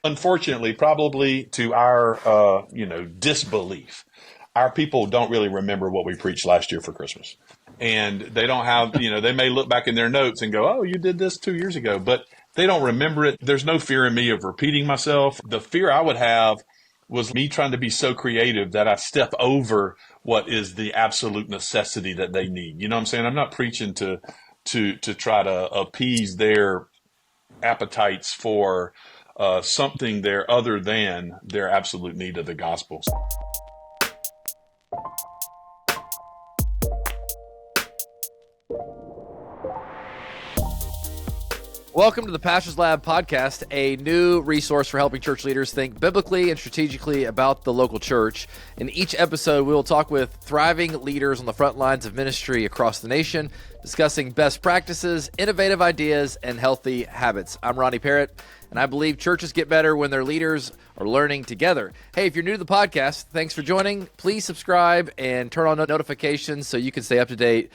Unfortunately, probably to our, disbelief, our people don't really remember what we preached last year for Christmas. And they don't have, they may look back in their notes and go, oh, you did this 2 years ago, but they don't remember it. There's no fear in me of repeating myself. The fear I would have was me trying to be so creative that I step over what is the absolute necessity that they need. You know what I'm saying? I'm not preaching to try to appease their appetites for something there other than their absolute need of the gospel. Welcome to the Pastor's Lab podcast, a new resource for helping church leaders think biblically and strategically about the local church. In each episode, we will talk with thriving leaders on the front lines of ministry across the nation, discussing best practices, innovative ideas, and healthy habits. I'm Ronnie Parrott, and I believe churches get better when their leaders are learning together. Hey, if you're new to the podcast, thanks for joining. Please subscribe and turn on notifications so you can stay up to date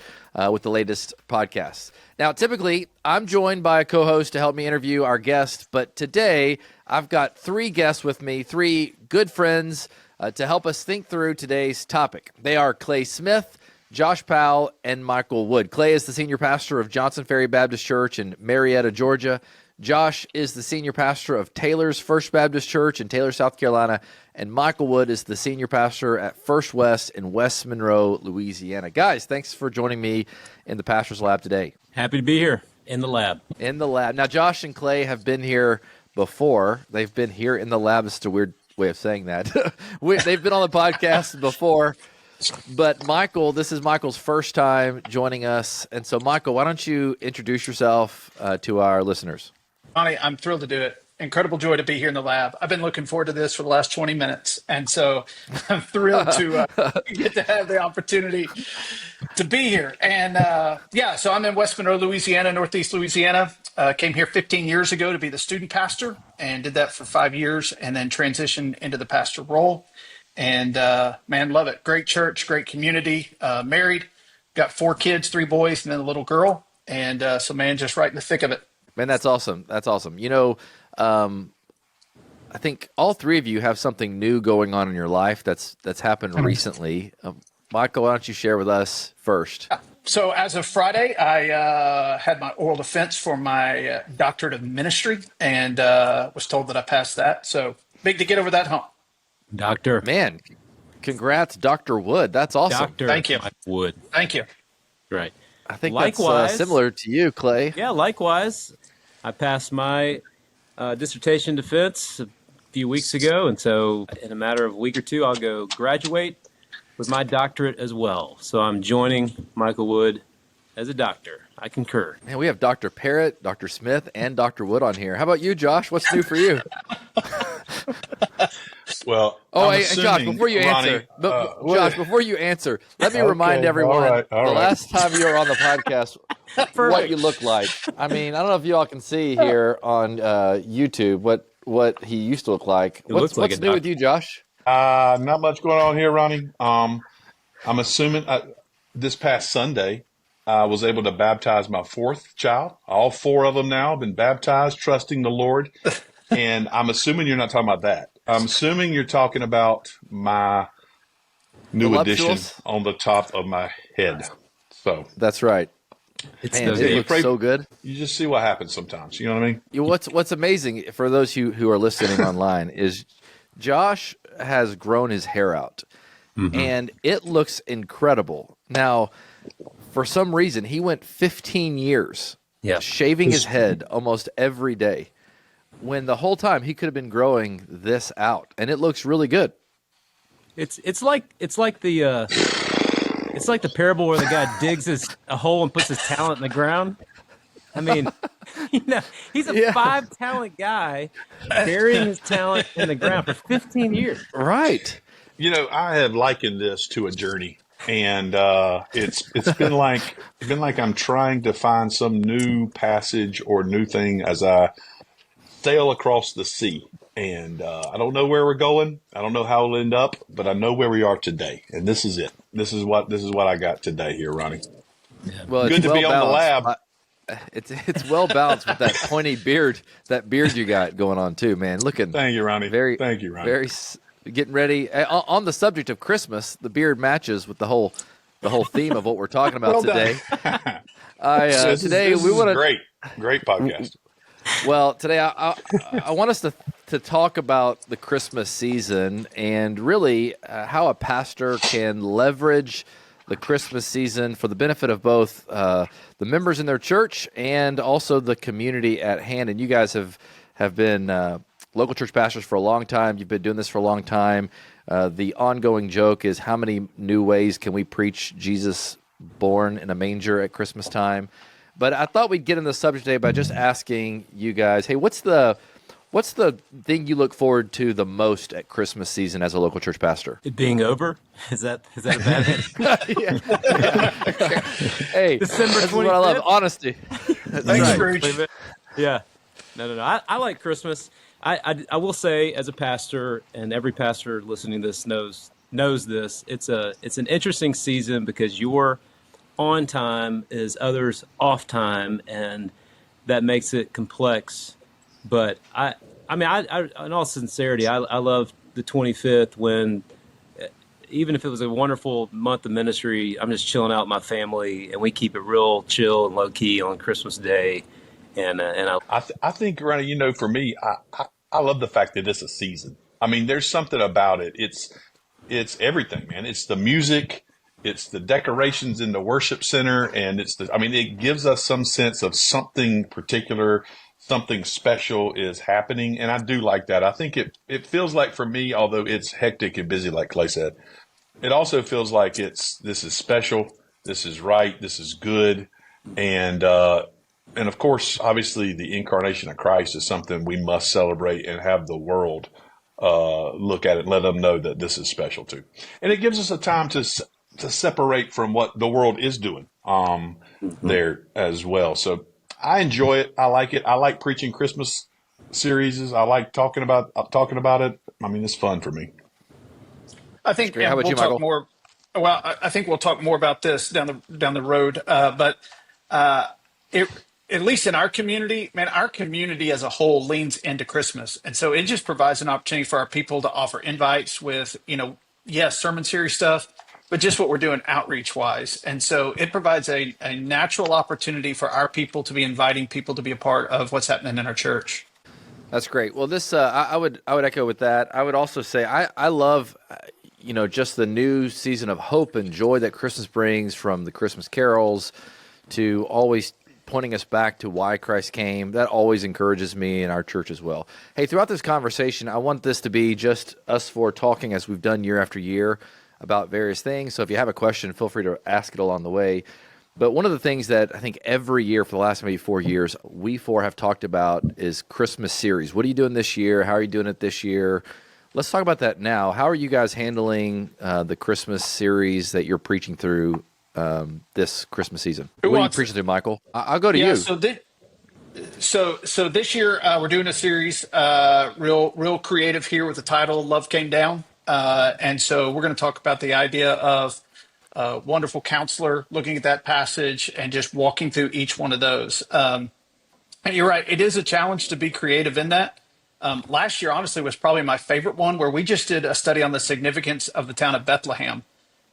with the latest podcasts. Now, typically, I'm joined by a co-host to help me interview our guest, but today I've got three guests with me, three good friends to help us think through today's topic. They are Clay Smith, Josh Powell, and Michael Wood. Clay is the senior pastor of Johnson Ferry Baptist Church in Marietta, Georgia. Josh is the senior pastor of Taylor's First Baptist Church in Taylor, South Carolina, and Michael Wood is the senior pastor at First West in West Monroe, Louisiana. Guys, thanks for joining me in the Pastor's Lab today. Happy to be here in the lab. In the lab. Now, Josh and Clay have been here before. They've been here in the lab. It's a weird way of saying that. They've been on the podcast before. But Michael, this is Michael's first time joining us. And so, Michael, why don't you introduce yourself to our listeners? Ronnie, I'm thrilled to do it. Incredible joy to be here in the lab. I've been looking forward to this for the last 20 minutes. And so I'm thrilled to get to have the opportunity to be here. And so I'm in West Monroe, Louisiana, Northeast Louisiana. Came here 15 years ago to be the student pastor and did that for 5 years and then transitioned into the pastor role. And man, love it. Great church, great community, married, got 4 kids, 3 boys, and then a little girl. And so man, just right in the thick of it. Man, that's awesome. That's awesome. You know, I think all three of you have something new going on in your life that's happened recently. Michael, why don't you share with us first? So as of Friday, I had my oral defense for my doctorate of ministry and was told that I passed that. So big to get over that hump. Doctor. Man, congrats, Dr. Wood. That's awesome. Doctor Thank you. Wood. Thank you. Right. I think likewise, that's similar to you, Clay. Yeah, likewise. I passed my dissertation defense a few weeks ago, and so in a matter of a week or two, I'll go graduate with my doctorate as well. So I'm joining Michael Wood as a doctor. I concur. Man, we have Dr. Parrott, Dr. Smith, and Dr. Wood on here. How about you, Josh? What's new for you? Well, hey, Josh, before you answer, let me remind everyone the last time you were on the podcast, what you look like. I mean, I don't know if you all can see here on YouTube what he used to look like. What's new with you, Josh? Not much going on here, Ronnie. I'm assuming this past Sunday, I was able to baptize my 4th child. All 4 of them now have been baptized, trusting the Lord. And I'm assuming you're not talking about that. I'm assuming you're talking about my new addition on the top of my head. So that's right. It looks so good. You just see what happens sometimes. You know what I mean? What's amazing for those who are listening online is Josh has grown his hair out, and it looks incredible. Now, for some reason, he went 15 years shaving his head almost every day, when the whole time he could have been growing this out, and it looks really good. It's like the parable where the guy digs a hole and puts his talent in the ground. I mean, he's a 5-talent guy burying his talent in the ground for 15 years. Right. I have likened this to a journey, and it's been like I'm trying to find some new passage or new thing as I sail across the sea. And I don't know where we're going. I don't know how it'll end up, but I know where we are today. And this is it. This is what I got today here, Ronnie. Yeah. Well, good to be on the lab. It's well balanced with that pointy beard, you got going on too, man. Looking. Thank you, Ronnie. Thank you, Ronnie. Getting ready. On the subject of Christmas, the beard matches with the whole theme of what we're talking about Well today. Today we want to great podcast. Well, today I want us to talk about the Christmas season and really how a pastor can leverage the Christmas season for the benefit of both the members in their church and also the community at hand. And you guys have been local church pastors for a long time. You've been doing this for a long time. The ongoing joke is, how many new ways can we preach Jesus born in a manger at Christmas time? But I thought we'd get into the subject today by just asking you guys, hey, what's the thing you look forward to the most at Christmas season as a local church pastor? It being over? Is that a bad yeah. Hey, December 25th? This is what I love, honesty. Thanks, Scrooge. Yeah. No. I like Christmas. I will say, as a pastor, and every pastor listening to this knows this, it's an interesting season because you're on time is others off time, and that makes it complex. But I mean, in all sincerity, I love the 25th when, even if it was a wonderful month of ministry, I'm just chilling out with my family, and we keep it real chill and low key on Christmas Day. And I think, Ronnie, for me, I love the fact that it's a season. I mean, there's something about it. It's everything, man. It's the music. It's the decorations in the worship center, and it gives us some sense of something particular, something special is happening. And I do like that. I think it feels like, for me, although it's hectic and busy, like Clay said, it also feels like this is special. This is right. This is good. And of course, obviously the incarnation of Christ is something we must celebrate and have the world look at it and let them know that this is special too. And it gives us a time to separate from what the world is doing there as well. So I enjoy it. I like it. I like preaching Christmas series. I like talking about it. I mean, it's fun for me. I think How about we'll you, talk Michael? more. Well, I think we'll talk more about this down the road. But at least in our community, man, our community as a whole leans into Christmas, and so it just provides an opportunity for our people to offer invites with, yes, sermon series stuff, but just what we're doing outreach wise. And so it provides a natural opportunity for our people to be inviting people to be a part of what's happening in our church. That's great. Well, this I would echo with that. I would also say I love just the new season of hope and joy that Christmas brings, from the Christmas carols to always pointing us back to why Christ came. That always encourages me and our church as well. Hey, throughout this conversation, I want this to be just us four talking, as we've done year after year, about various things. So if you have a question, feel free to ask it along the way. But one of the things that I think every year for the last maybe 4 years, we four have talked about is Christmas series. What are you doing this year? How are you doing it this year? Let's talk about that now. How are you guys handling the Christmas series that you're preaching through this Christmas season? What are you preaching through, Michael? I'll go to you. So this year we're doing a series, real creative here, with the title "Love Came Down," and so we're going to talk about the idea of wonderful counselor, looking at that passage and just walking through each one of those. And you're right; it is a challenge to be creative in that. Last year, honestly, was probably my favorite one, where we just did a study on the significance of the town of Bethlehem.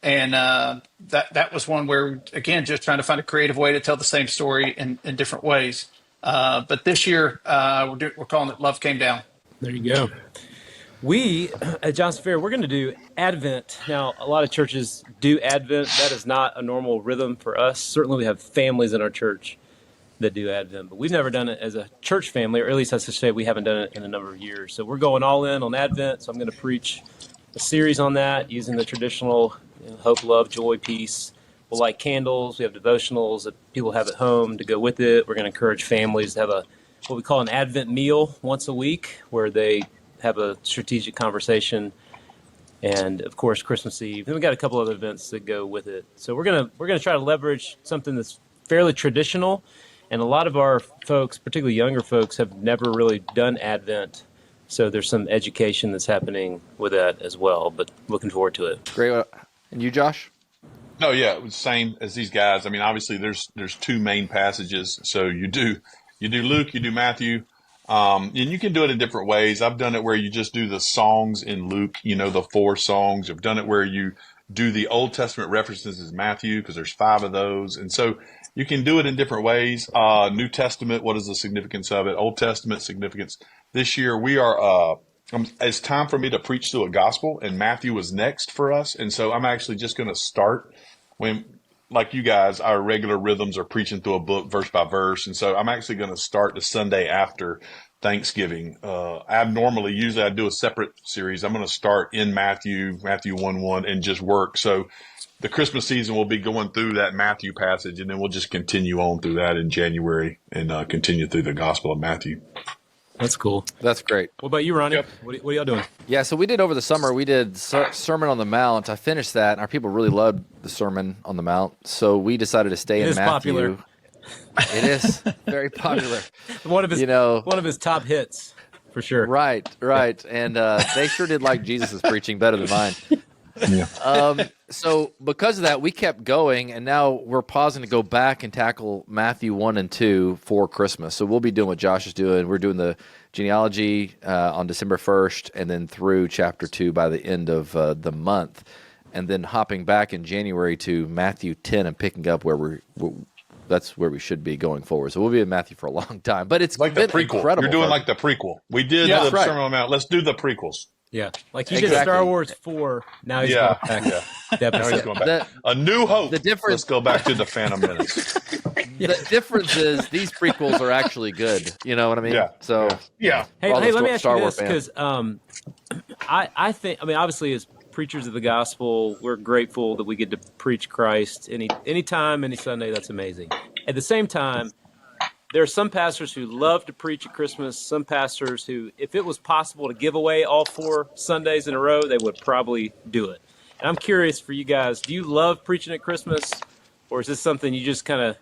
And that was one where, again, just trying to find a creative way to tell the same story in different ways. But this year, we're calling it Love Came Down. There you go. We, at Johnson Fair, we're going to do Advent. Now, a lot of churches do Advent. That is not a normal rhythm for us. Certainly, we have families in our church that do Advent, but we've never done it as a church family, or at least I should say we haven't done it in a number of years. So we're going all in on Advent. So I'm going to preach a series on that using the traditional hope, love, joy, peace. We'll light candles. We have devotionals that people have at home to go with it. We're going to encourage families to have what we call an Advent meal once a week, where they have a strategic conversation, and of course Christmas Eve. Then we got a couple other events that go with it. So we're gonna try to leverage something that's fairly traditional, and a lot of our folks, particularly younger folks, have never really done Advent. So there's some education that's happening with that as well. But looking forward to it. Great. And you, Josh? No, yeah, it was same as these guys. I mean, obviously there's two main passages. So you do Luke, you do Matthew, and you can do it in different ways. I've done it where you just do the songs in Luke, the 4 songs. I've done it where you do the Old Testament references as Matthew because there's 5 of those, and so you can do it in different ways. New Testament, what is the significance of it? Old Testament significance. This year we are. It's time for me to preach through a gospel, and Matthew was next for us, and so I'm actually just going to start when, like you guys, our regular rhythms are preaching through a book verse by verse. And so I'm actually going to start the Sunday after Thanksgiving. Usually I do a separate series. I'm going to start in Matthew 1:1 and just work. So the Christmas season will be going through that Matthew passage, and then we'll just continue on through that in January and continue through the Gospel of Matthew. That's cool. That's great. What about you, Ronnie? Yep. What are y'all doing? Yeah, so we did over the summer, we did Sermon on the Mount. I finished that, and our people really loved the Sermon on the Mount. So we decided to stay in Matthew. Popular. It is very popular. One of his top hits, for sure. Right. And they sure did like Jesus' preaching better than mine. Yeah. So because of that, we kept going, and now we're pausing to go back and tackle Matthew 1 and 2 for Christmas. So we'll be doing what Josh is doing. We're doing the genealogy on December 1st, and then through chapter 2 by the end of the month, and then hopping back in January to Matthew 10 and picking up where that's where we should be going forward. So we'll be in Matthew for a long time, but it's like the prequel. Incredible. You're doing like the prequel. We did the Sermon on the Mount. Let's do the prequels. Yeah, like he did Star Wars 4. Now he's going back. Now he's going back. A New Hope. The difference. Let's go back to the Phantom Menace. The difference is these prequels are actually good. You know what I mean? Yeah. So Yeah. Hey, let me ask you this, because I think, obviously, as preachers of the gospel, we're grateful that we get to preach Christ anytime, any Sunday. That's amazing. At the same time, there are some pastors who love to preach at Christmas, some pastors who, if it was possible to give away all 4 Sundays in a row, they would probably do it. And I'm curious for you guys, do you love preaching at Christmas, or is this something you just kind of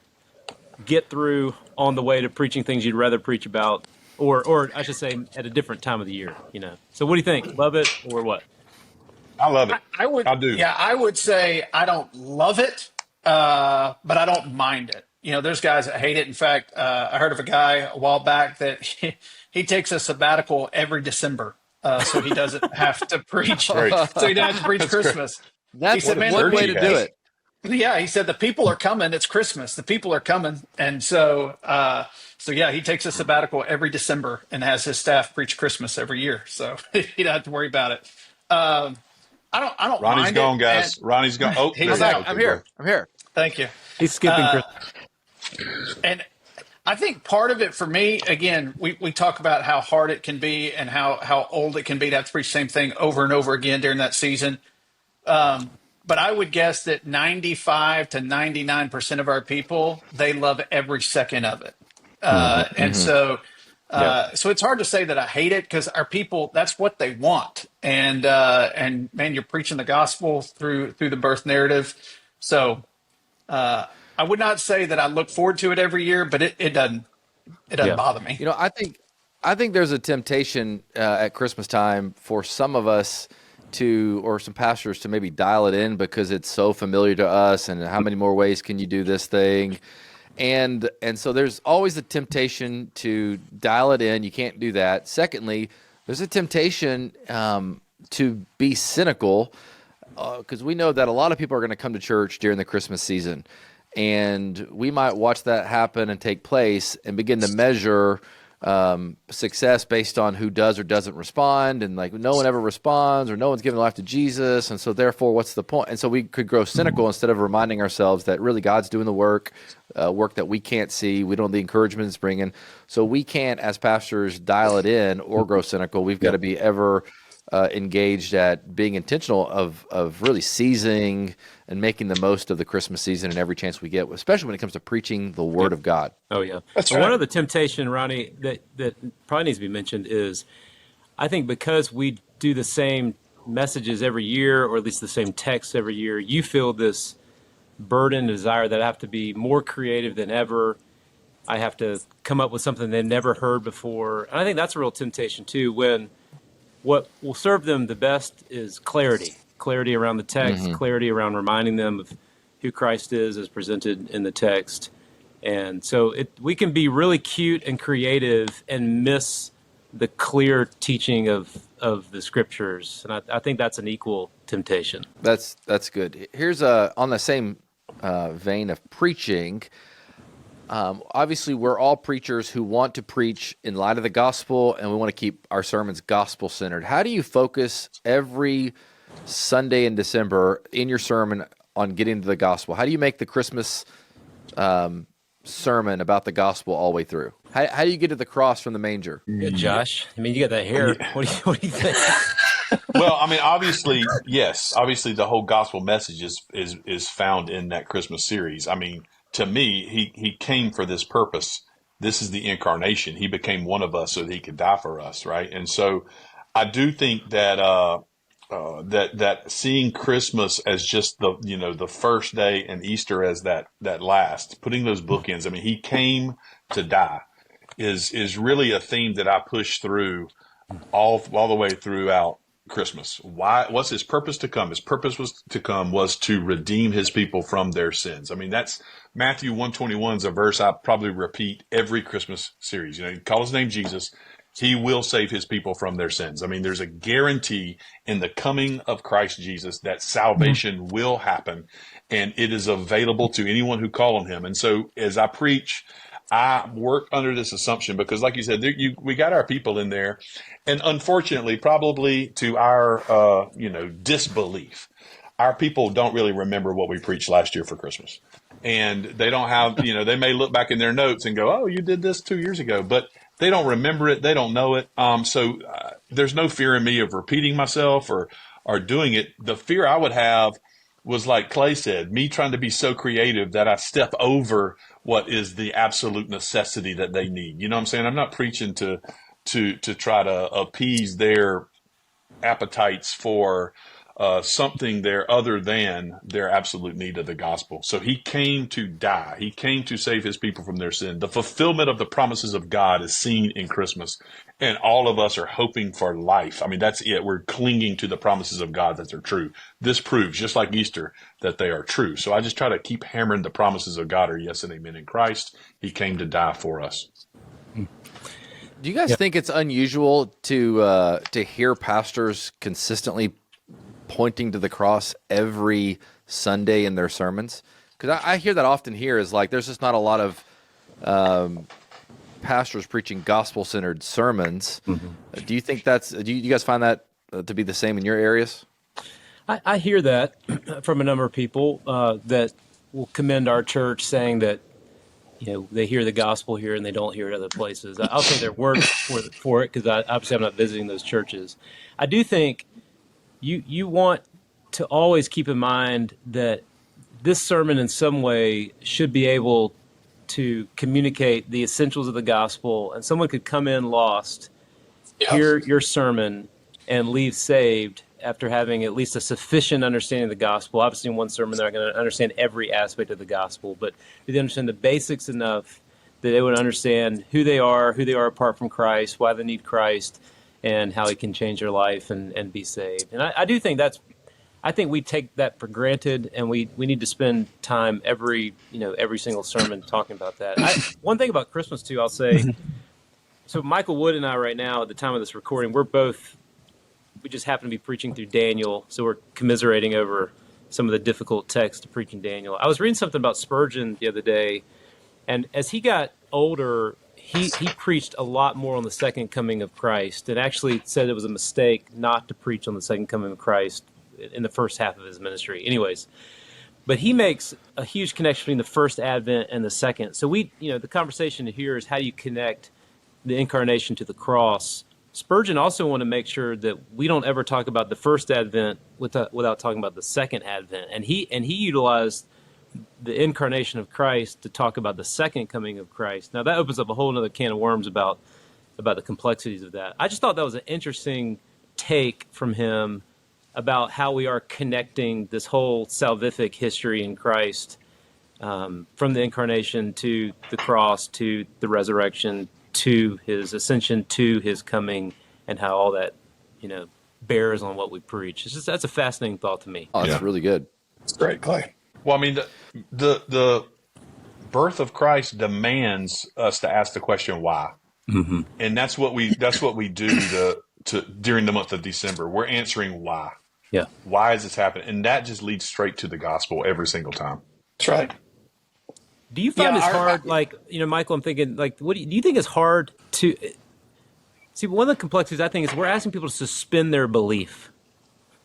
get through on the way to preaching things you'd rather preach about, or I should say at a different time of the year, So what do you think? Love it or what? I love it. I do. Yeah, I would say I don't love it, but I don't mind it. There's guys that hate it. In fact, I heard of a guy a while back that he takes a sabbatical every December, so he doesn't have to preach. So he doesn't have to preach Christmas. That's one way to do it. Yeah, he said the people are coming. It's Christmas. The people are coming, and so yeah, he takes a sabbatical every December and has his staff preach Christmas every year. So he don't have to worry about it. I don't. Ronnie's mind gone, it, guys. Ronnie's gone. Oh, he's out. I'm here. Thank you. He's skipping Christmas. And I think part of it for me, again, we talk about how hard it can be and how old it can be to have to preach the same thing over and over again during that season. But I would guess that 95 to 99% of our people, they love every second of it. So it's hard to say that I hate it, because our people, that's what they want. And man, you're preaching the gospel through the birth narrative. So I would not say that I look forward to it every year, but it doesn't bother me. I think there's a temptation at Christmas time for some of us or some pastors to maybe dial it in because it's so familiar to us, and how many more ways can you do this thing? And so there's always the temptation to dial it in. You can't do that. Secondly, there's a temptation to be cynical, because we know that a lot of people are going to come to church during the Christmas season. And we might watch that happen and take place and begin to measure success based on who does or doesn't respond. And like, no one ever responds, or no one's giving life to Jesus. And so therefore, what's the point? And so we could grow cynical instead of reminding ourselves that really God's doing the work that we can't see. We don't know the encouragement it's bringing. So we can't, as pastors, dial it in or grow cynical. We've got to be ever engaged at being intentional of really seizing and making the most of the Christmas season and every chance we get, especially when it comes to preaching the Word of God. Oh, yeah. That's right. One other temptation, Ronnie, that probably needs to be mentioned is, I think because we do the same messages every year, or at least the same texts every year, you feel this burden and desire that I have to be more creative than ever. I have to come up with something they've never heard before. And I think that's a real temptation, too, when what will serve them the best is clarity around the text, clarity around reminding them of who Christ is as presented in the text. And so we can be really cute and creative and miss the clear teaching of the scriptures. And I think that's an equal temptation. That's good. Here's on the same vein of preaching. Obviously, we're all preachers who want to preach in light of the gospel, and we want to keep our sermons gospel-centered. How do you focus every Sunday in December in your sermon on getting to the gospel? How do you make the Christmas sermon about the gospel all the way through? How do you get to the cross from the manger? Yeah, Josh, I mean, you got that hair. Yeah. What do you think? Well, I mean, obviously, yes. Obviously, the whole gospel message is found in that Christmas series. I mean, to me, he came for this purpose. This is the incarnation. He became one of us so that he could die for us, right? And so, I do think that that seeing Christmas as just the first day and Easter as that last, putting those bookends. I mean, he came to die is really a theme that I push through all the way throughout Christmas. Why? What's his purpose to come? His purpose was to redeem his people from their sins. I mean, that's Matthew 1:21 is a verse I probably repeat every Christmas series. You call his name Jesus. He will save his people from their sins. I mean, there's a guarantee in the coming of Christ Jesus that salvation will happen, and it is available to anyone who call on him. And so as I preach, I work under this assumption because, like you said, we got our people in there, and unfortunately, probably to our disbelief, our people don't really remember what we preached last year for Christmas, and they don't have they may look back in their notes and go, "Oh, you did this 2 years ago," but they don't remember it. They don't know it. So there's no fear in me of repeating myself or doing it. The fear I would have was, like Clay said, me trying to be so creative that I step over what is the absolute necessity that they need. You know what I'm saying? I'm not preaching to try to appease their appetites for something there other than their absolute need of the gospel. So he came to die. He came to save his people from their sin. The fulfillment of the promises of God is seen in Christmas, and all of us are hoping for life. I mean, that's it. We're clinging to the promises of God that they're true. This proves, just like Easter, that they are true. So I just try to keep hammering the promises of God are yes and amen in Christ. He came to die for us. Do you guys think it's unusual to hear pastors consistently pointing to the cross every Sunday in their sermons? Because I hear that often here is like there's just not a lot of pastors preaching gospel-centered sermons. Mm-hmm. Do you think do you guys find that to be the same in your areas? I hear that from a number of people that will commend our church, saying that they hear the gospel here and they don't hear it other places. I'll take their word for it because obviously I'm not visiting those churches. I do think you want to always keep in mind that this sermon in some way should be able to communicate the essentials of the gospel, and someone could come in lost, hear your sermon, and leave saved after having at least a sufficient understanding of the gospel. Obviously, in one sermon, they're not going to understand every aspect of the gospel, but do they understand the basics enough that they would understand who they are apart from Christ, why they need Christ, and how he can change their life and be saved. And I do think I think we take that for granted, and we need to spend time every single sermon talking about that. One thing about Christmas too, I'll say, so Michael Wood and I right now at the time of this recording, we just happen to be preaching through Daniel, so we're commiserating over some of the difficult texts to preach in Daniel. I was reading something about Spurgeon the other day, and as he got older, he preached a lot more on the second coming of Christ, and actually said it was a mistake not to preach on the second coming of Christ in the first half of his ministry. Anyways, but he makes a huge connection between the first advent and the second. So the conversation here is how do you connect the incarnation to the cross? Spurgeon also wanted to make sure that we don't ever talk about the first advent without talking about the second advent. And he utilized the incarnation of Christ to talk about the second coming of Christ. Now that opens up a whole other can of worms about the complexities of that. I just thought that was an interesting take from him about how we are connecting this whole salvific history in Christ, from the incarnation to the cross to the resurrection to his ascension to his coming, and how all that bears on what we preach. That's a fascinating thought to me. Oh, that's really good. It's great, Clay. Well, I mean, the birth of Christ demands us to ask the question why, and that's what we do to during the month of December. We're answering why. Yeah. Why is this happening? And that just leads straight to the gospel every single time. That's right. Do you find Yeah, it's hard, like, Michael, I'm thinking, like, do you think it's hard to see? One of the complexities I think is we're asking people to suspend their belief.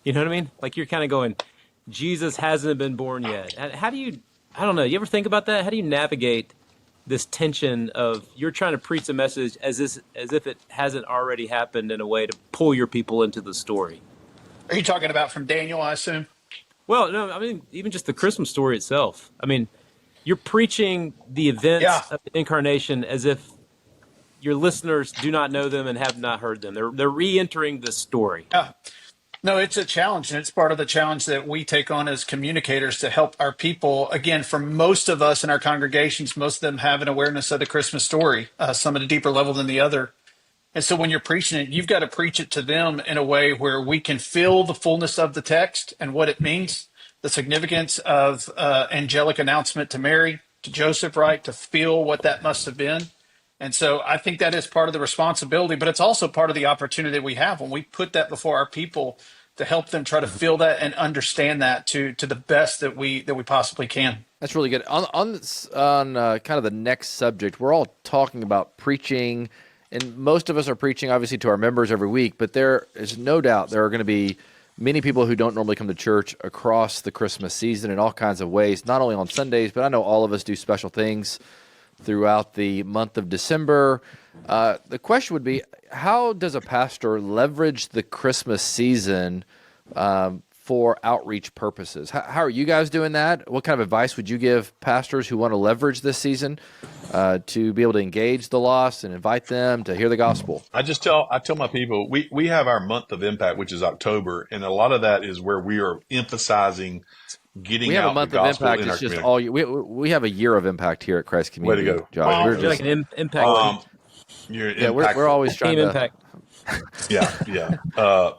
You know what I mean? Like, you're kind of going, Jesus hasn't been born yet. How do you, I don't know, you ever think about that? How do you navigate this tension of you're trying to preach a message as if it hasn't already happened in a way to pull your people into the story? Are you talking about from Daniel, I assume? Well, no, I mean, even just the Christmas story itself. I mean, you're preaching the events Yeah. of the incarnation as if your listeners do not know them and have not heard them. They're re-entering the story. Yeah. No, it's a challenge, and it's part of the challenge that we take on as communicators to help our people. Again, for most of us in our congregations, most of them have an awareness of the Christmas story, some at a deeper level than the other. And so when you're preaching it, you've got to preach it to them in a way where we can feel the fullness of the text and what it means, the significance of angelic announcement to Mary, to Joseph, right, to feel what that must have been. And so I think that is part of the responsibility, but it's also part of the opportunity that we have when we put that before our people to help them try to feel that and understand that to the best that we possibly can. That's really good. On kind of the next subject, we're all talking about preaching, and most of us are preaching obviously to our members every week, but there is no doubt there are going to be many people who don't normally come to church across the Christmas season in all kinds of ways, not only on Sundays, but I know all of us do special things throughout the month of December. The question would be, how does a pastor leverage the Christmas season for outreach purposes? How are you guys doing that? What kind of advice would you give pastors who want to leverage this season to be able to engage the lost and invite them to hear the gospel? I tell my people, we have our month of impact, which is October, and a lot of that is where we are emphasizing getting we have out a month the of gospel impact. in our It's just community. all year. We have a year of impact here at Christ Community. Way to go. Josh. We're You're just, like an impact. we're always trying team to. impact. Yeah.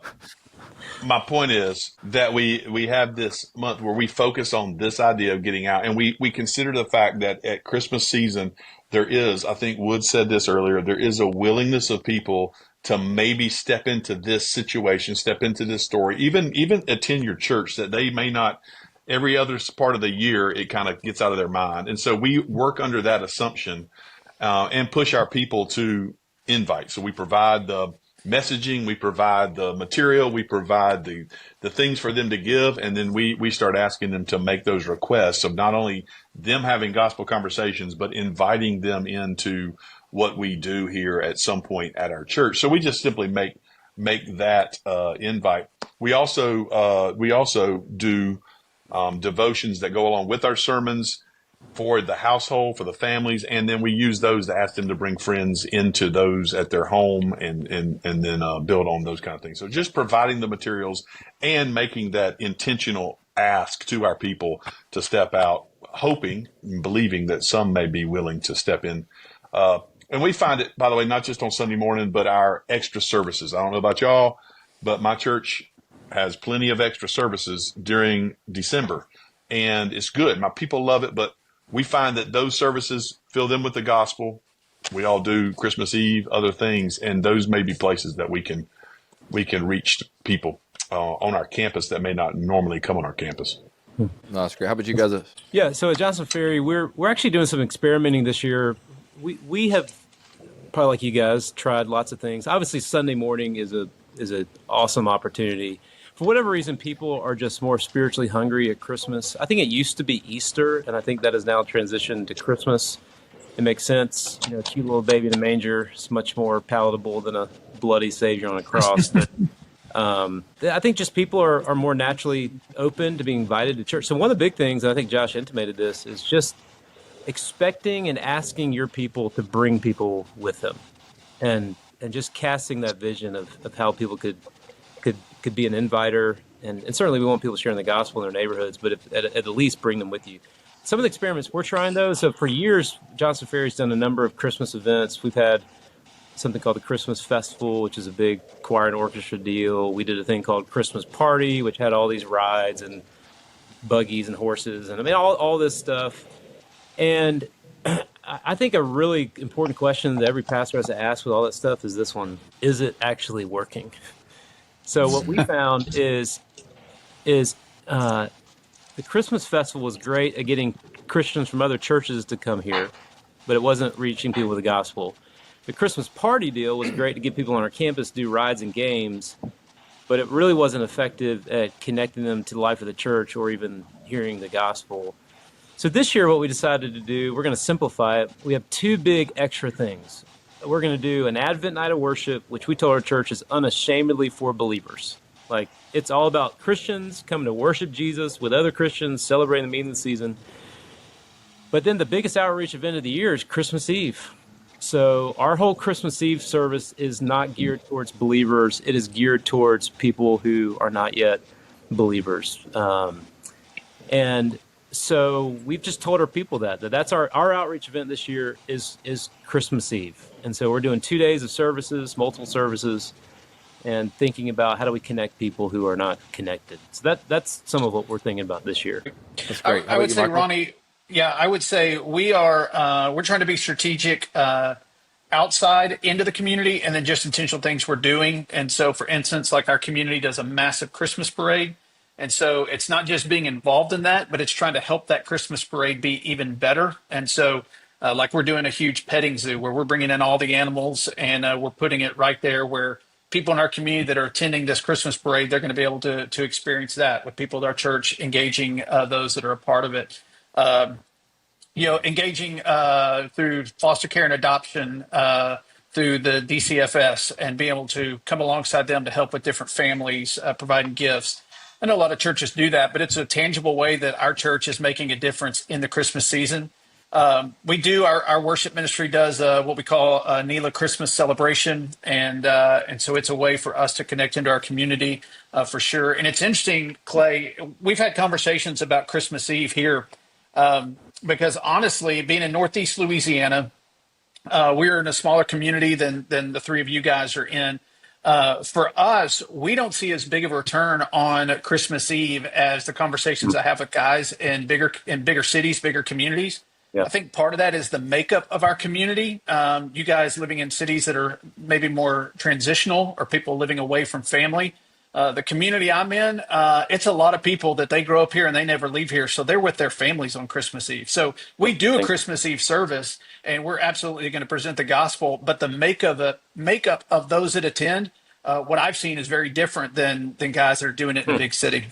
My point is that we have this month where we focus on this idea of getting out, and we consider the fact that at Christmas season, there is, I think Wood said this earlier, there is a willingness of people to maybe step into this situation, step into this story, even attend your church that they may not, every other part of the year, it kind of gets out of their mind. And so we work under that assumption and push our people to invite. So we provide the messaging, we provide the material, we provide the things for them to give, and then we start asking them to make those requests of not only them having gospel conversations, but inviting them into what we do here at some point at our church. So we just simply make that invite. We also do devotions that go along with our sermons for the household, for the families, and then we use those to ask them to bring friends into those at their home and then build on those kind of things. So just providing the materials and making that intentional ask to our people to step out, hoping and believing that some may be willing to step in. And we find it, by the way, not just on Sunday morning, but our extra services. I don't know about y'all, but my church has plenty of extra services during December, and it's good. My people love it, but we find that those services fill them with the gospel. We all do Christmas Eve, other things, and those may be places that we can reach people on our campus that may not normally come on our campus. No, that's great. How about you guys? Yeah, so at Johnson Ferry, we're actually doing some experimenting this year. We have, probably like you guys, tried lots of things. Obviously, Sunday morning is an awesome opportunity. For whatever reason, people are just more spiritually hungry at Christmas. I think it used to be Easter, and I think that has now transitioned to Christmas. It makes sense. You know, a cute little baby in a manger is much more palatable than a bloody Savior on a cross. But I think just people are more naturally open to being invited to church. So one of the big things, and I think Josh intimated this, is just expecting and asking your people to bring people with them, and just casting that vision of how people could be an inviter, and certainly we want people sharing the gospel in their neighborhoods, but at the least bring them with you. Some of the experiments we're trying, though, so for years, Johnson Ferry's done a number of Christmas events. We've had something called the Christmas Festival, which is a big choir and orchestra deal. We did a thing called Christmas Party, which had all these rides, and buggies and horses, and I mean all this stuff. And I think a really important question that every pastor has to ask with all that stuff is this one: is it actually working? So what we found is the Christmas festival was great at getting Christians from other churches to come here, but it wasn't reaching people with the gospel. The Christmas party deal was great to get people on our campus to do rides and games, but it really wasn't effective at connecting them to the life of the church or even hearing the gospel. So this year, what we decided to do, we're going to simplify it. We have two big extra things. We're going to do an Advent night of worship, which we told our church is unashamedly for believers. Like, it's all about Christians coming to worship Jesus with other Christians, celebrating the meaning of the season. But then the biggest outreach event of the year is Christmas Eve. So our whole Christmas Eve service is not geared towards believers. It is geared towards people who are not yet believers. And so we've just told our people that's our outreach event this year is Christmas Eve. And so we're doing 2 days of services, multiple services, and thinking about how do we connect people who are not connected. So that's some of what we're thinking about this year. That's great. I would say, Ronnie, I would say we're trying to be strategic outside into the community and then just intentional things we're doing. And so, for instance, like our community does a massive Christmas parade. And so it's not just being involved in that, but it's trying to help that Christmas parade be even better. And so like we're doing a huge petting zoo where we're bringing in all the animals and we're putting it right there where people in our community that are attending this Christmas parade, they're going to be able to experience that with people at our church, engaging those that are a part of it. Engaging through foster care and adoption, through the DCFS, and being able to come alongside them to help with different families, providing gifts. I know a lot of churches do that, but it's a tangible way that our church is making a difference in the Christmas season. We do our worship ministry does what we call a Nila Christmas celebration, and so it's a way for us to connect into our community for sure. And it's interesting, Clay. We've had conversations about Christmas Eve here because honestly, being in Northeast Louisiana, we're in a smaller community than the three of you guys are in. For us, we don't see as big of a return on Christmas Eve as the conversations I have with guys in bigger cities, bigger communities. Yeah. I think part of that is the makeup of our community. You guys living in cities that are maybe more transitional or people living away from family. The community I'm in, it's a lot of people that they grow up here and they never leave here. So they're with their families on Christmas Eve. So we do a Christmas Eve service and we're absolutely going to present the gospel. But the makeup of those that attend, what I've seen is very different than guys that are doing it in a big city.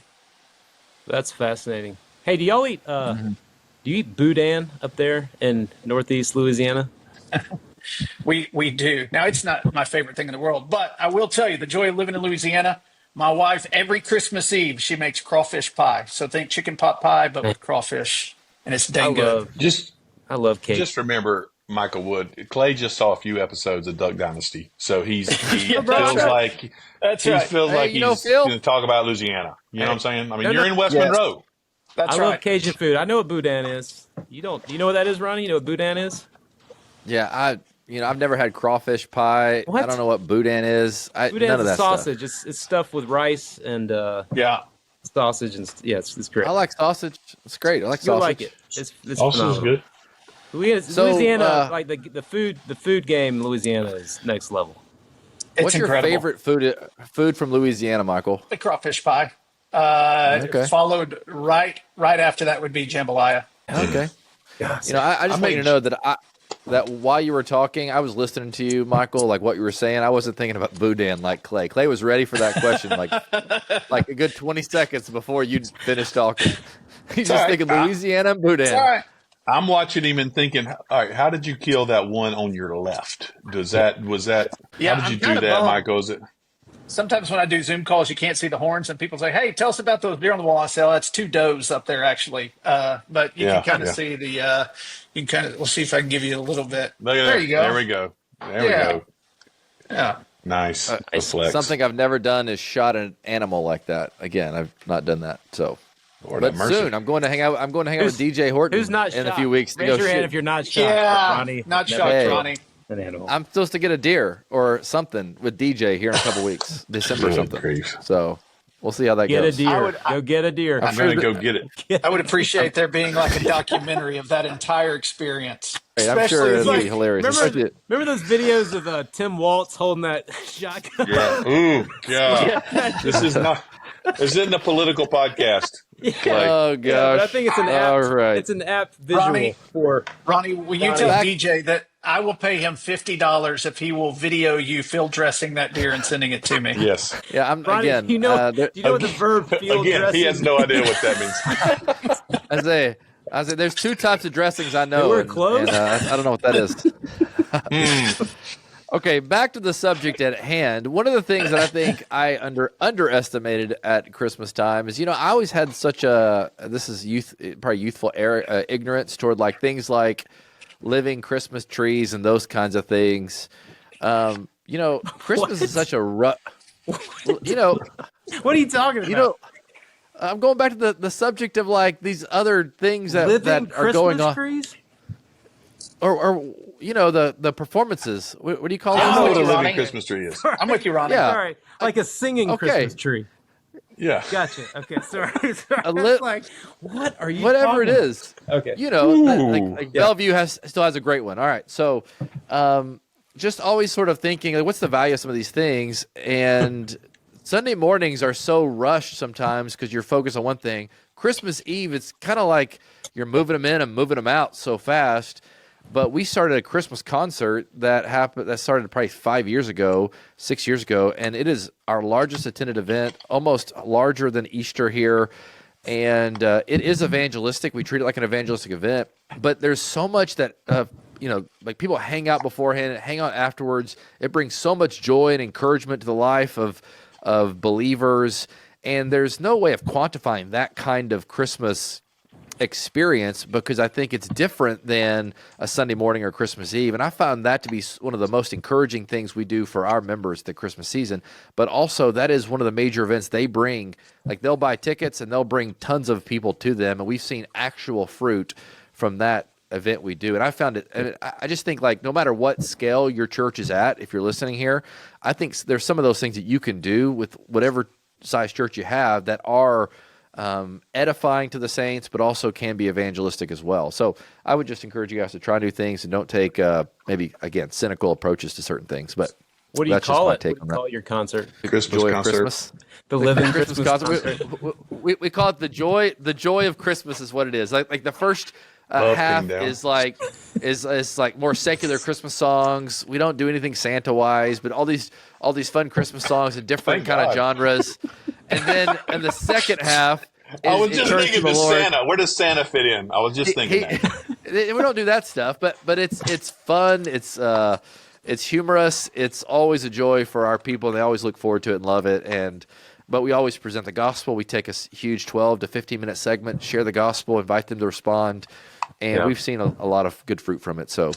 That's fascinating. Hey, do y'all eat, do you eat boudin up there in Northeast Louisiana? We do. Now, it's not my favorite thing in the world, but I will tell you the joy of living in Louisiana. My wife, every Christmas Eve, she makes crawfish pie. So think chicken pot pie, but with crawfish, and it's dang good. I love cake. Just remember, Michael Wood, Clay just saw a few episodes of Duck Dynasty, so he feels like That's he right. feels like he's going to talk about Louisiana. You know what I'm saying? I mean, you're in West Monroe. That's I right. love Cajun food. I know what boudin is. You don't? Do you know what that is, Ronnie? You know what boudin is? Yeah, I've never had crawfish pie. What? I don't know what boudin is. Boudin none of is that sausage. stuff. It's stuffed with rice and sausage and it's great. I like sausage. It's great. I like You'll sausage. like it. It's Also is phenomenal. good. Louisiana, like the food game in Louisiana is next level. What's your incredible. favorite food from Louisiana, Michael? The crawfish pie. Okay. Followed right after that would be jambalaya. Okay. Yes. I just want you to know that while you were talking, I was listening to you, Michael, like what you were saying. I wasn't thinking about boudin like Clay. Clay was ready for that question like a good 20 seconds before you finished talking. He's just thinking Louisiana and boudin. All right. I'm watching him and thinking, all right, how did you kill that one on your left? How did you I'm do kinda that, bummed. Michael? Is it? Sometimes when I do Zoom calls, you can't see the horns, and people say, "Hey, tell us about those deer on the wall." I say, "Oh, that's two does up there, actually." But you can kind of see the. You can kind of. We'll see if I can give you a little bit. There you go. There we go. There we go. Yeah. Nice. The flex. Something I've never done is shot an animal like that. Again, I've not done that. So, Lord but have mercy. soon I'm going to hang out. I'm going to hang out with DJ Horton Who's not in shot? a few weeks to Raise go your hand shoot. if you're not shot. Yeah. Ronnie, Not never shocked, Hey. Ronnie. an animal. I'm supposed to get a deer or something with DJ here in a couple weeks, December or Good something. grief. So We'll see how that Get a goes. deer. Go get a deer. I'm going to go get it. I would appreciate there being like a documentary of that entire experience. I'm sure Especially it'll if be hilarious. Remember those videos of Tim Waltz holding that shotgun? Yeah. Ooh, God. This isn't a political podcast. Oh But gosh. I think it's an apt, All right. it's an apt visual for Ronnie, will you tell DJ that I will pay him $50 if he will video you field dressing that deer and sending it to me? Yes. Yeah, I'm Ronnie, again. do you know what the verb field Again, dressing? he has no idea what that means. I say there's two types of dressings I know. They wear and- clothes? and, I don't know what that is. Okay, back to the subject at hand. One of the things that I think I underestimated at Christmas time is, I always had such this is youthful ignorance toward like things like living Christmas trees and those kinds of things. Christmas is such a What are you talking about? I'm going back to the subject of like these other things that Living are going on, trees? or the performances. What do you call I don't know those? what a living Ronnie. Christmas tree is. I'm with you, Ronnie. Yeah. All right, like a singing Okay. Christmas tree. Yeah. Gotcha. Okay, sorry. A li- It's like, what are you? Whatever it talking is. Okay. Like Bellevue still has a great one. All right, so just always sort of thinking, like, what's the value of some of these things? And Sunday mornings are so rushed sometimes because you're focused on one thing. Christmas Eve, it's kind of like you're moving them in and moving them out so fast. But we started a Christmas concert that started probably 6 years ago, and it is our largest attended event, almost larger than Easter here. And it is evangelistic. We treat it like an evangelistic event, but there's so much that like people hang out beforehand, hang out afterwards. It brings so much joy and encouragement to the life of believers, and there's no way of quantifying that kind of Christmas experience because I think it's different than a Sunday morning or Christmas Eve. And I found that to be one of the most encouraging things we do for our members the Christmas season. But also that is one of the major events they bring. Like they'll buy tickets and they'll bring tons of people to them. And we've seen actual fruit from that event we do. And I found it, I just think like no matter what scale your church is at, if you're listening here, I think there's some of those things that you can do with whatever size church you have that are edifying to the saints, but also can be evangelistic as well. So I would just encourage you guys to try new things and don't take maybe again cynical approaches to certain things. But What do you that's just call my it? take What on do you that. call it your concert? Christmas Joy of concert. Christmas. The living Christmas concert. We call it the joy of Christmas is what it is. Like the first half Down. is like more secular Christmas songs. We don't do anything Santa wise, but all these fun Christmas songs in different Thank kind of God. genres. And then in the second half, I was it just turns thinking to of the Lord. Santa. Where does Santa fit in? I was just thinking that. We don't do that stuff, but it's fun. It's humorous. It's always a joy for our people. They always look forward to it and love it. But we always present the gospel. We take a huge 12 to 15-minute segment, share the gospel, invite them to respond, and we've seen a lot of good fruit from it. So,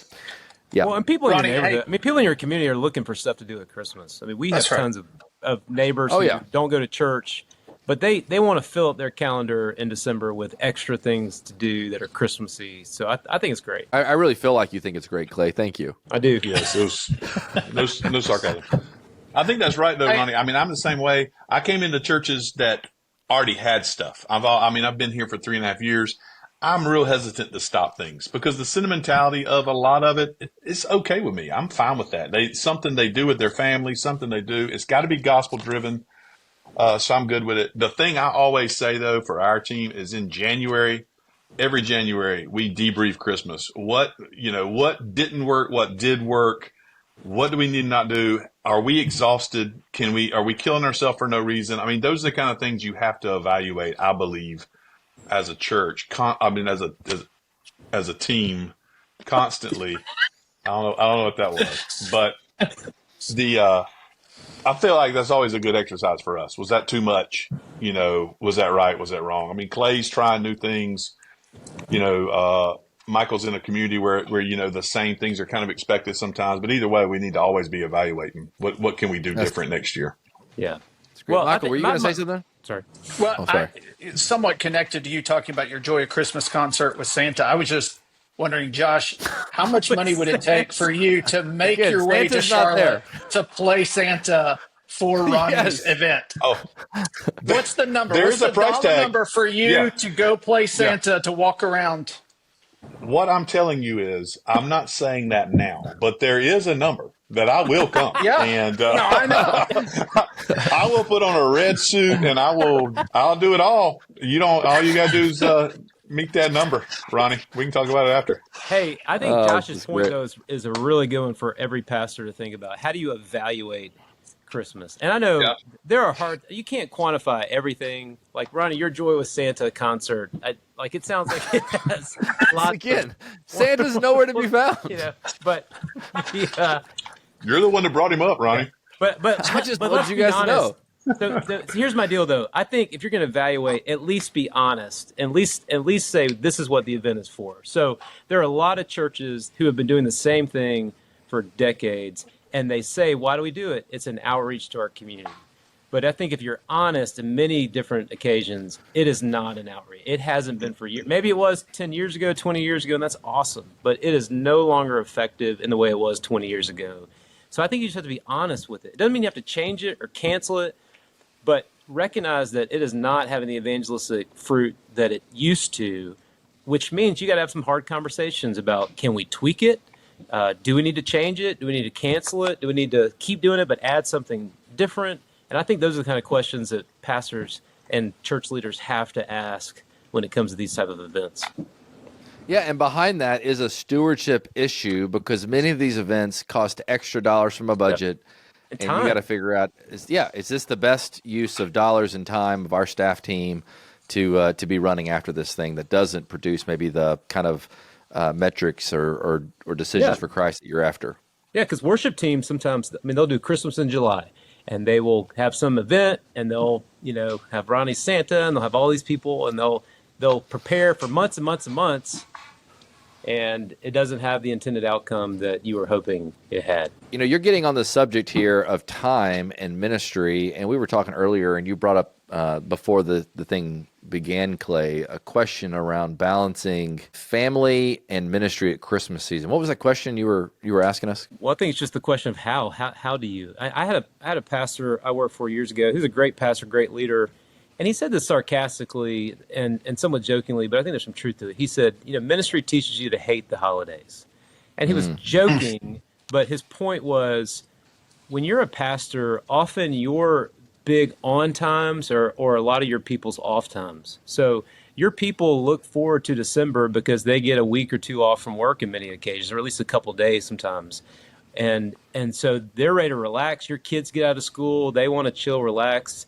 yeah. Well, and people in Ronnie, your neighborhood, people in your community are looking for stuff to do at Christmas. I mean, we have That's right. tons of neighbors Oh, who yeah. don't go to church, but they want to fill up their calendar in December with extra things to do that are Christmassy. So I think it's great. I really feel like you think it's great, Clay. Thank you. I do. Yes, it was no sarcasm. I think that's right, though, Ronnie. I mean, I'm the same way. I came into churches that already had stuff. I've been here for 3.5 years. I'm real hesitant to stop things because the sentimentality of a lot of it's okay with me. I'm fine with that. Something they do with their family, something they do. It's got to be gospel driven. So I'm good with it. The thing I always say, though, for our team is in January, every January, we debrief Christmas. What didn't work, what did work, what do we need to not do? Are we exhausted? Are we killing ourselves for no reason? I mean, those are the kind of things you have to evaluate, I believe, as a church. As a team, constantly. I don't know what that was, but I feel like that's always a good exercise for us. Was that too much? Was that right? Was that wrong? I mean, Clay's trying new things. Michael's in a community where the same things are kind of expected sometimes. But either way, we need to always be evaluating what can we do different next year. Yeah. Well, I Michael, think were you going to say something? Sorry. Well, sorry. Somewhat connected to you talking about your Joy of Christmas concert with Santa. I was just wondering, Josh, how much money would it take for you to make Again, your way to Santa's not there. Charlotte to play Santa for Ronnie's Yes. event. Oh, What's the number? there What's is a the price dollar tag. number for you Yeah. to go play Santa to walk around? What I'm telling you is, I'm not saying that now, but there is a number that I will come, Yeah. and No, I know. I will put on a red suit, and I'll do it all. All you gotta do is meet that number, Ronnie. We can talk about it after. Hey, I think Oh, Josh's this is point great. though is a really good one for every pastor to think about. How do you evaluate Christmas? And I know Yeah. there are you can't quantify everything. Like Ronnie, your Joy with Santa concert, like it sounds like it has lots Again, Santa's nowhere to be found. But the, You're the one that brought him up, Ronnie. but I just but wanted let's you be guys to honest. know. So here's my deal, though. I think if you're going to evaluate, at least be honest. At least say this is what the event is for. So there are a lot of churches who have been doing the same thing for decades, and they say, "Why do we do it? It's an outreach to our community." But I think if you're honest, in many different occasions, it is not an outreach. It hasn't been for years. Maybe it was 10 years ago, 20 years ago, and that's awesome. But it is no longer effective in the way it was 20 years ago. So I think you just have to be honest with it. It doesn't mean you have to change it or cancel it, but recognize that it is not having the evangelistic fruit that it used to, which means you got to have some hard conversations about, can we tweak it? Do we need to change it? Do we need to cancel it? Do we need to keep doing it but add something different? And I think those are the kind of questions that pastors and church leaders have to ask when it comes to these type of events. Yeah, and behind that is a stewardship issue because many of these events cost extra dollars from a budget. And And time. you got to figure out, is this the best use of dollars and time of our staff team to be running after this thing that doesn't produce maybe the kind of metrics or decisions for Christ that you're after? Yeah, because worship teams sometimes, they'll do Christmas in July, and they will have some event, and they'll, have Ronnie Santa, and they'll have all these people, and they'll prepare for months and months and months, and it doesn't have the intended outcome that you were hoping it had. You're getting on the subject here of time and ministry, and we were talking earlier, and you brought up before the thing began, Clay, a question around balancing family and ministry at Christmas season. What was that question you were asking us? Well, I think it's just the question of how do you? I had a pastor I worked for years ago. Who's a great pastor, great leader, and he said this sarcastically and somewhat jokingly, but I think there's some truth to it. He said, ministry teaches you to hate the holidays, and he was joking, but his point was, when you're a pastor, often your big on times or a lot of your people's off times. So your people look forward to December because they get a week or two off from work in many occasions, or at least a couple of days sometimes. And so they're ready to relax. Your kids get out of school. They want to chill, relax.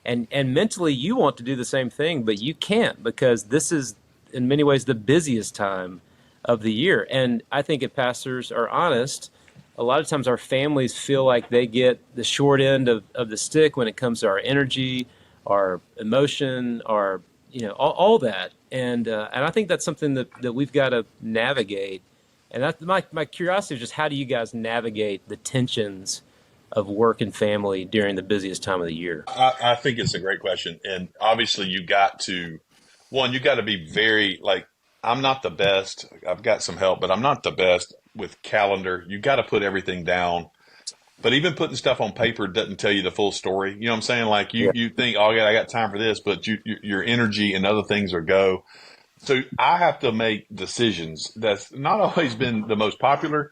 And mentally you want to do the same thing, but you can't because this is in many ways the busiest time of the year. And I think if pastors are honest, a lot of times our families feel like they get the short end of the stick when it comes to our energy, our emotion, our, all that. And I think that's something that we've got to navigate. And that's my curiosity is just, how do you guys navigate the tensions of work and family during the busiest time of the year? I think it's a great question. And obviously you got to be very, I'm not the best. I've got some help, but I'm not the best with calendar. You got to put everything down. But even putting stuff on paper doesn't tell you the full story. You know what I'm saying? Like you think, oh yeah, I got time for this, but your energy and other things are go. So I have to make decisions. That's not always been the most popular,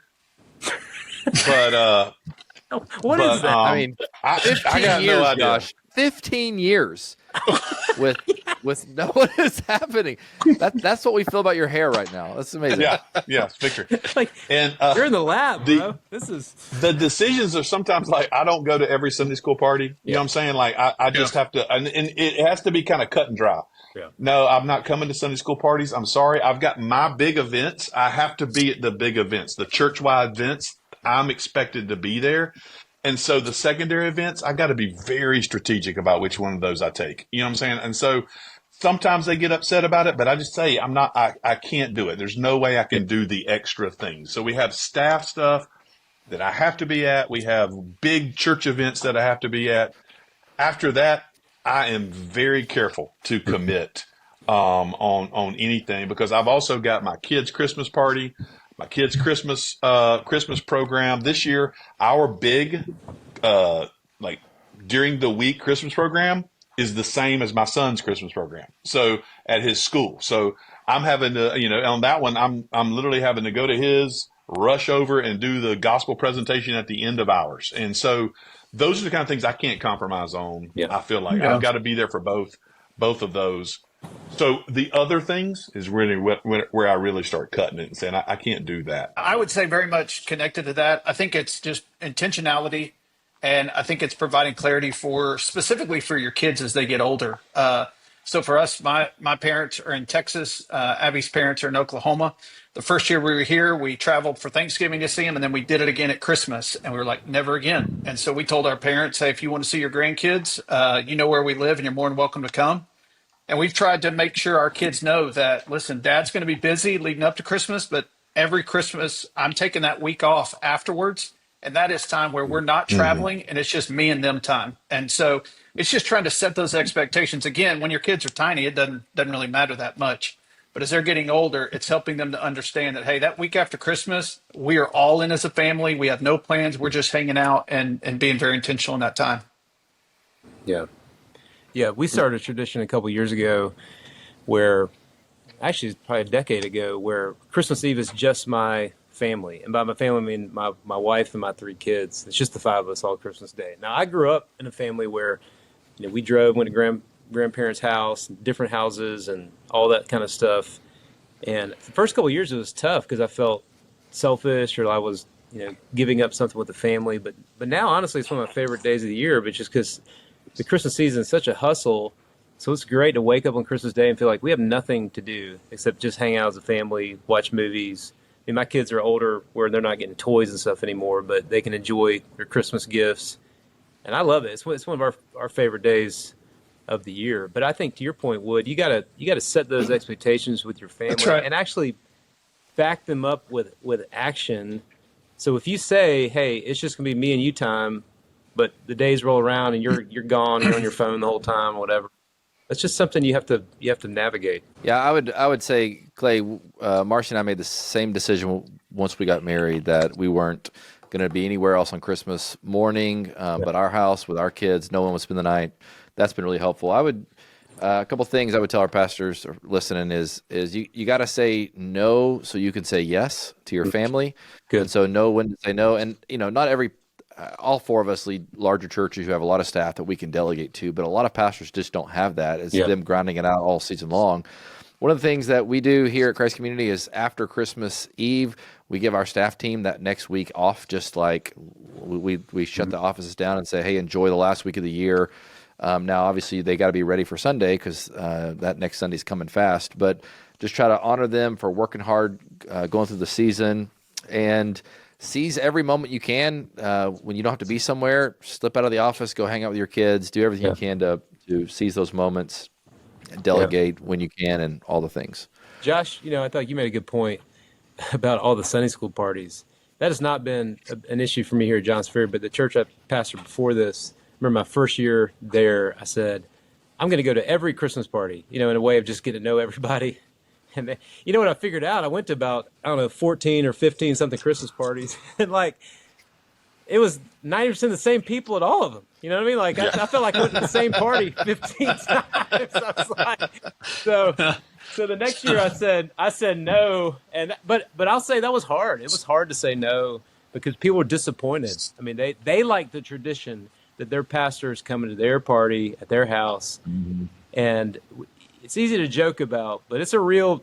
but What is that? 15 got years, no idea. Josh. 15 years with no one is happening. That's what we feel about your hair right now. That's amazing. Yeah, it's victory. And You're in the lab, bro. This is the decisions are sometimes I don't go to every Sunday school party. You know what I'm saying? I just have to, and it has to be kind of cut and dry. Yeah. No, I'm not coming to Sunday school parties. I'm sorry. I've got my big events. I have to be at the big events, the church-wide events. I'm expected to be there. And so the secondary events, I got to be very strategic about which one of those I take. You know what I'm saying? And so sometimes they get upset about it, but I just say I can't do it. There's no way I can do the extra things. So we have staff stuff that I have to be at. We have big church events that I have to be at. After that, I am very careful to commit on anything, because I've also got my kids' Christmas party, my kids' Christmas program. This year, our big during the week Christmas program is the same as my son's Christmas program. So at his school. So I'm having to, on that one, I'm literally having to go to his, rush over and do the gospel presentation at the end of ours. And so those are the kind of things I can't compromise on. Yeah. I feel like I've got to be there for both of those. So the other things is really where I really start cutting it and saying, I can't do that. I would say very much connected to that. I think it's just intentionality, and I think it's providing clarity specifically for your kids as they get older. So for us, my parents are in Texas. Abby's parents are in Oklahoma. The first year we were here, we traveled for Thanksgiving to see them, and then we did it again at Christmas. And we were like, never again. And so we told our parents, hey, if you want to see your grandkids, you know where we live, and you're more than welcome to come. And we've tried to make sure our kids know that, listen, Dad's going to be busy leading up to Christmas, but every Christmas I'm taking that week off afterwards. And that is time where we're not traveling and it's just me and them time. And so it's just trying to set those expectations. Again, when your kids are tiny, it doesn't really matter that much. But as they're getting older, it's helping them to understand that, hey, that week after Christmas, we are all in as a family. We have no plans. We're just hanging out and being very intentional in that time. Yeah. Yeah, we started a tradition a couple years ago where, actually it's probably a decade ago, where Christmas Eve is just my family. And by my family, I mean my wife and my 3 kids. It's just the 5 of us all Christmas Day. Now, I grew up in a family where, we went to grandparents' house, different houses, and all that kind of stuff. And the first couple of years, it was tough because I felt selfish, or I was, giving up something with the family. But now, honestly, it's one of my favorite days of the year, but just because the Christmas season is such a hustle. So it's great to wake up on Christmas Day and feel like we have nothing to do except just hang out as a family, watch movies. I mean, my kids are older where they're not getting toys and stuff anymore, but they can enjoy their Christmas gifts. And I love it. It's one of our favorite days of the year. But I think, to your point, Wood, you gotta set those expectations with your family. That's right. And actually back them up with action. So if you say, hey, it's just gonna be me and you time, but the days roll around and you're gone, you're on your phone the whole time, or whatever. That's just something you have to navigate. Yeah, I would say, Clay, Marcy and I made the same decision once we got married, that we weren't going to be anywhere else on Christmas morning, but our house with our kids. No one would spend the night. That's been really helpful. I would a couple things I would tell our pastors listening is you got to say no so you can say yes to your family. Good. And so know when to say no, and not every. All 4 of us lead larger churches who have a lot of staff that we can delegate to, but a lot of pastors just don't have that. It's them grinding it out all season long. One of the things that we do here at Christ Community is after Christmas Eve, we give our staff team that next week off, just like we shut the offices down and say, hey, enjoy the last week of the year. Now, obviously, they got to be ready for Sunday because that next Sunday's coming fast, but just try to honor them for working hard, going through the season, and seize every moment you can. When you don't have to be somewhere, slip out of the office, go hang out with your kids, do everything you can to seize those moments, and delegate when you can, and all the things. Josh, I thought you made a good point about all the Sunday school parties. That has not been an issue for me here at Johns Ferry, but the church I pastored before this, remember my first year there, I said, I'm going to go to every Christmas party, in a way of just getting to know everybody. And you know what I figured out? I went to about, 14 or 15 something Christmas parties. And it was 90% the same people at all of them. You know what I mean? I felt like I went to the same party 15 times. I was like, so the next year I said no. But I'll say that was hard. It was hard to say no because people were disappointed. I mean, they like the tradition that their pastor is coming to their party at their house. Mm-hmm. And it's easy to joke about, but it's a real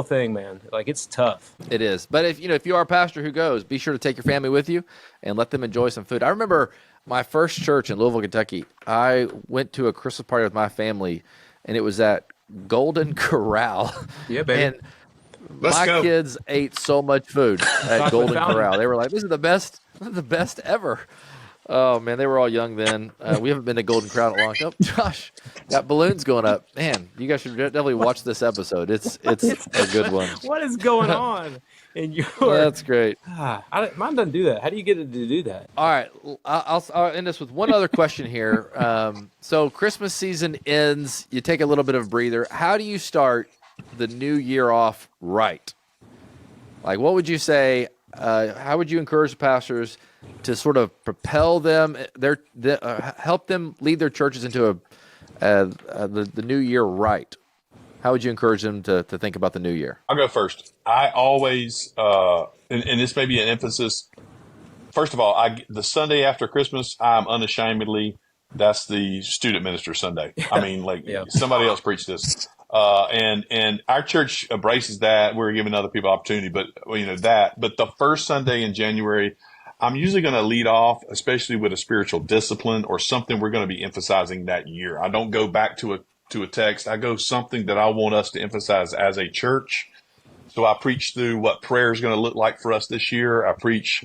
thing, man. It's tough. It is. But if you are a pastor who goes, be sure to take your family with you and let them enjoy some food. I remember my first church in Louisville, Kentucky. I went to a Christmas party with my family, and it was at Golden Corral. Yeah, baby. And my kids ate so much food at Golden Corral. They were like, "This is the best ever." Oh, man, they were all young then. We haven't been to Golden Crown in a long time. Oh, Josh, got balloons going up. Man, you guys should definitely watch this episode. It's a good one. What is going on in your... That's great. Mine doesn't do that. How do you get it to do that? All right, I'll end this with one other question here. So Christmas season ends. You take a little bit of a breather. How do you start the new year off right? What would you say how would you encourage the pastors to sort of propel them, help them lead their churches into the new year right? How would you encourage them to think about the new year? I'll go first. I always, and this may be an emphasis. First of all, the Sunday after Christmas, I'm unashamedly, that's the student minister Sunday. I mean, like somebody else preached this. And our church embraces that. We're giving other people opportunity, but but the first Sunday in January, I'm usually going to lead off, especially with a spiritual discipline or something we're going to be emphasizing that year. I don't go back to a text. I go something that I want us to emphasize as a church. So I preach through what prayer is going to look like for us this year. I preach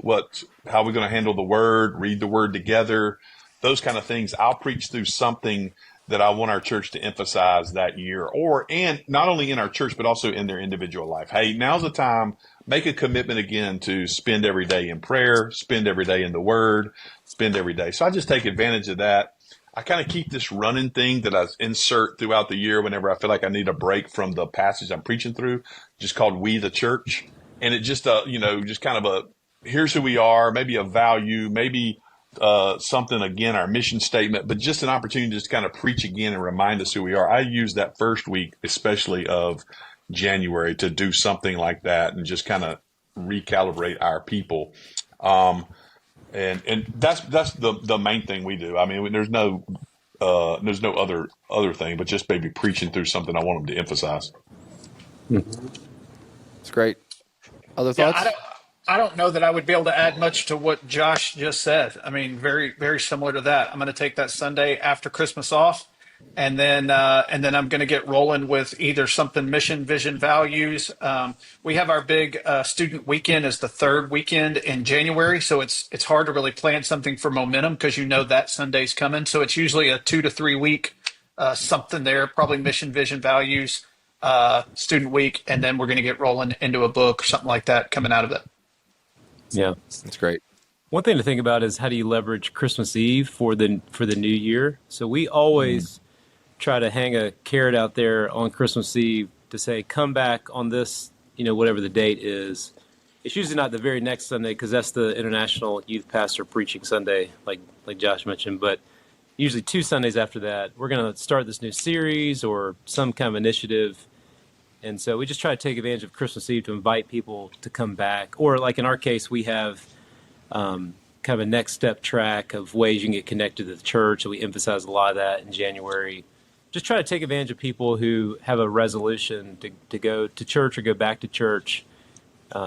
how we're going to handle the word, read the word together, those kind of things. I'll preach through something that I want our church to emphasize that year, and not only in our church, but also in their individual life. Hey, now's the time. Make a commitment again to spend every day in prayer, spend every day in the word, spend every day. So I just take advantage of that. I kind of keep this running thing that I insert throughout the year whenever I feel like I need a break from the passage I'm preaching through, just called We the Church. And it just, just kind of here's who we are, maybe a value, maybe something, again, our mission statement, but just an opportunity to just kind of preach again and remind us who we are. I use that first week, especially of January, to do something like that and just kind of recalibrate our people. And that's the main thing we do. I mean, there's no other thing, but just maybe preaching through something I want them to emphasize. It's great. Other thoughts? I don't know that I would be able to add much to what Josh just said. I mean, very, very similar to that. I'm going to take that Sunday after Christmas off, and then I'm going to get rolling with either something mission, vision, values. We have our big student weekend as the third weekend in January, so it's hard to really plan something for momentum because that Sunday's coming. So it's usually a 2 to 3 week something there, probably mission, vision, values, student week, and then we're going to get rolling into a book or something like that coming out of it. Yeah, that's great. One thing to think about is how do you leverage Christmas Eve for the new year? So we always try to hang a carrot out there on Christmas Eve to say, come back on this, whatever the date is. It's usually not the very next Sunday because that's the International Youth Pastor Preaching Sunday, like Josh mentioned. But usually 2 Sundays after that, we're going to start this new series or some kind of initiative. And so we just try to take advantage of Christmas Eve to invite people to come back. Or like in our case, we have kind of a next step track of ways you can get connected to the church. So we emphasize a lot of that in January. Just try to take advantage of people who have a resolution to go to church or go back to church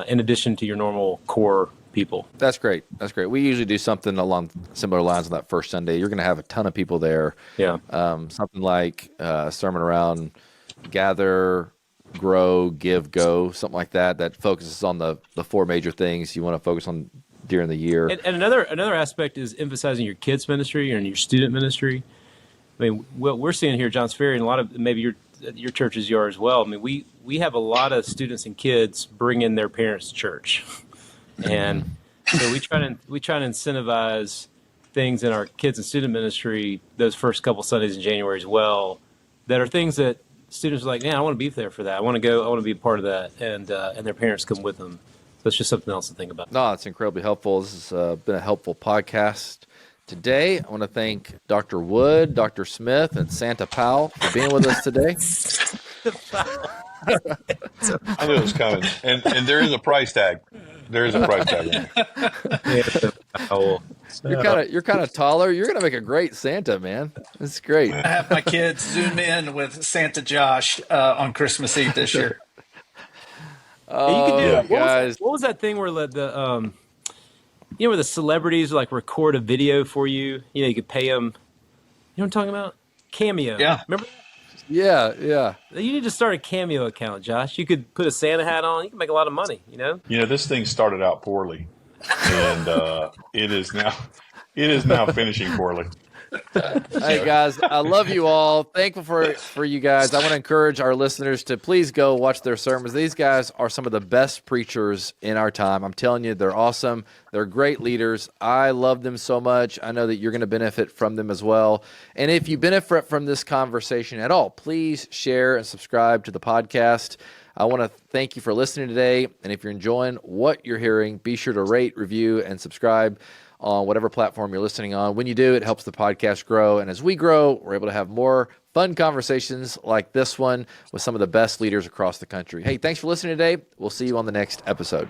in addition to your normal core people. That's great. That's great. We usually do something along similar lines on that first Sunday. You're going to have a ton of people there. Yeah. Something like a sermon around gather, grow, give, go, something like that focuses on the 4 major things you want to focus on during the year. And another aspect is emphasizing your kids ministry and your student ministry. I mean, what we're seeing here at Johns Ferry, and a lot of maybe your churches are as well. I mean, we have a lot of students and kids bring in their parents to church, and so we try to incentivize things in our kids and student ministry those first couple Sundays in January as well, that are things that students are like, man, I want to be there for that. I want to go. I want to be a part of that, and their parents come with them. So it's just something else to think about. No, it's incredibly helpful. This has been a helpful podcast today. I want to thank Dr. Wood, Dr. Smith, and Santa Powell for being with us today. I knew it was coming, and there is a price tag. There is a price tag. You're kind of taller. You're gonna make a great Santa, man. It's great. I have my kids zoom in with Santa Josh on Christmas Eve this year. You can do Yeah, guys. What was that thing where the where the celebrities like record a video for you? You could pay them. You know what I'm talking about? Cameo. Yeah. Remember? Yeah. You need to start a Cameo account, Josh. You could put a Santa hat on. You can make a lot of money. This thing started out poorly, and it is now finishing poorly. Hey guys, I love you all. Thankful for you guys. I want to encourage our listeners to please go watch their sermons. These guys are some of the best preachers in our time. I'm telling you, they're awesome. They're great leaders. I love them so much. I know that you're going to benefit from them as well. And if you benefit from this conversation at all, please share and subscribe to the podcast. I want to thank you for listening today. And if you're enjoying what you're hearing, be sure to rate, review, and subscribe on whatever platform you're listening on. When you do, it helps the podcast grow. And as we grow, we're able to have more fun conversations like this one with some of the best leaders across the country. Hey, thanks for listening today. We'll see you on the next episode.